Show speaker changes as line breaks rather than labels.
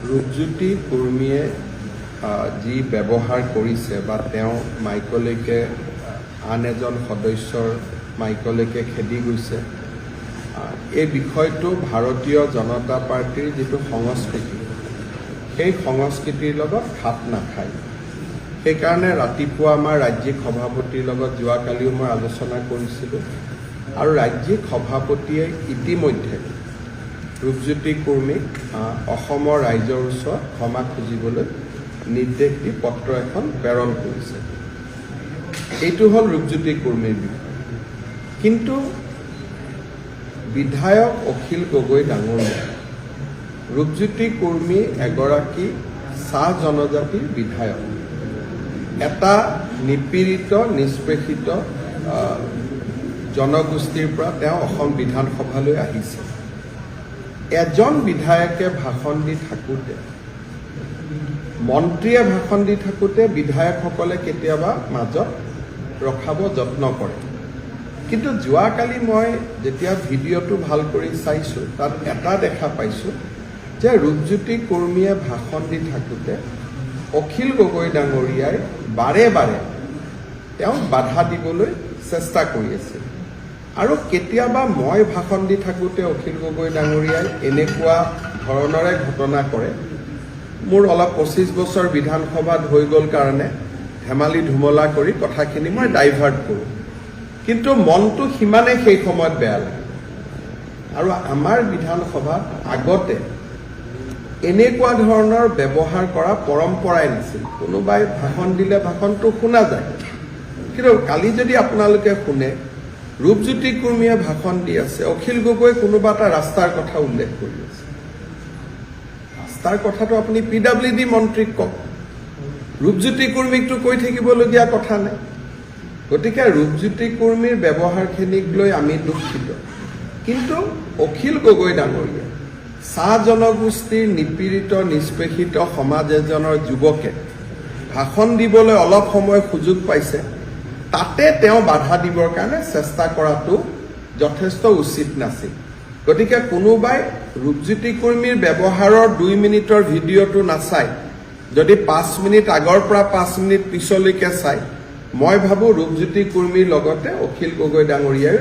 ৰূপজ্যোতি কুৰ্মীয়ে যি ব্যৱহাৰ কৰিছে বা তেওঁ মাইকলৈকে আন এজন সদস্যৰ মাইকলৈকে খেদি গৈছে, এই বিষয়টো ভাৰতীয় জনতা পাৰ্টিৰ যিটো সংস্কৃতি, সেই সংস্কৃতিৰ লগত খাপ নাখায়। সেইকাৰণে ৰাতিপুৱা আমাৰ ৰাজ্যিক সভাপতিৰ লগত যোৱাকালিও মই আলোচনা কৰিছিলোঁ আৰু ৰাজ্যিক সভাপতিয়ে ইতিমধ্যে ৰূপজ্যোতি কুৰ্মীক অসমৰ ৰাইজৰ ওচৰত ক্ষমা খুজিবলৈ নিৰ্দেশ দি পত্ৰ এখন প্ৰেৰণ কৰিছে। এইটো হ'ল ৰূপজ্যোতি কুৰ্মীৰ বিষয়। কিন্তু বিধায়ক অখিল গগৈ ডাঙৰীয়া ৰূপজ্যোতি কুৰ্মী এগৰাকী চাহ জনজাতিৰ বিধায়ক, এটা নিপীড়িত নিষ্পেষিত জনগোষ্ঠীৰ পৰা তেওঁ অসম বিধানসভালৈ আহিছে। এজন বিধায়কে ভাষণ দি থাকোঁতে, মন্ত্ৰীয়ে ভাষণ দি থাকোঁতে বিধায়কসকলে কেতিয়াবা মাজত ৰখাব যত্ন কৰে। কিন্তু যোৱাকালি মই যেতিয়া ভিডিঅ'টো ভাল কৰি চাইছোঁ, তাত এটা দেখা পাইছোঁ যে ৰূপজ্যোতি কুৰ্মীয়ে ভাষণ দি থাকোঁতে অখিল গগৈ ডাঙৰীয়াই বাৰে বাৰে তেওঁক বাধা দিবলৈ চেষ্টা কৰি আছিল। আৰু কেতিয়াবা মই ভাষণ দি থাকোঁতে অখিল গগৈ ডাঙৰীয়াই এনেকুৱা ধৰণৰে ঘটনা কৰে। মোৰ অলপ 25 বছৰ বিধানসভাত হৈ গ'ল কাৰণে ধেমালি ধুমলা কৰি কথাখিনি মই ডাইভাৰ্ট কৰোঁ, কিন্তু মনটো সিমানে সেই সময়ত বেয়া লাগে। আৰু আমাৰ বিধানসভাত আগতে এনেকুৱা ধৰণৰ ব্যৱহাৰ কৰা পৰম্পৰাই নাছিল। কোনোবাই ভাষণ দিলে ভাষণটো শুনা যায়, কিন্তু কালি যদি আপোনালোকে শুনে, ৰূপজ্যোতি কুৰ্মীয়ে ভাষণ দি আছে, অখিল গগৈ কোনোবা এটা ৰাস্তাৰ কথা উল্লেখ কৰি আছে। ৰাস্তাৰ কথাটো আপুনি PWD মন্ত্ৰীক কওক, ৰূপজ্যোতি কুৰ্মীকটো কৈ থাকিবলগীয়া কথা নাই। গতিকে ৰূপজ্যোতি কুৰ্মীৰ ব্যৱহাৰখিনিক লৈ আমি দুখিত। কিন্তু অখিল গগৈ ডাঙৰীয়া চাহ জনগোষ্ঠীৰ নিপীড়িত নিষ্পেষিত সমাজ এজনৰ যুৱকে ভাষণ দিবলৈ অলপ সময় সুযোগ পাইছে, তাতে তেওঁ বাধা দিবৰ কাৰণে চেষ্টা কৰাটো যথেষ্ট উচিত নাছিল। গতিকে কোনোবাই ৰূপজ্যোতি কুৰ্মীৰ ব্যৱহাৰৰ 2 মিনিটৰ ভিডিঅ'টো নাচাই যদি 5 মিনিট আগৰ পৰা 5 মিনিট পিছলৈকে চাই, মই ভাবোঁ ৰূপজ্যোতি কুৰ্মীৰ লগতে অখিল গগৈ ডাঙৰীয়াই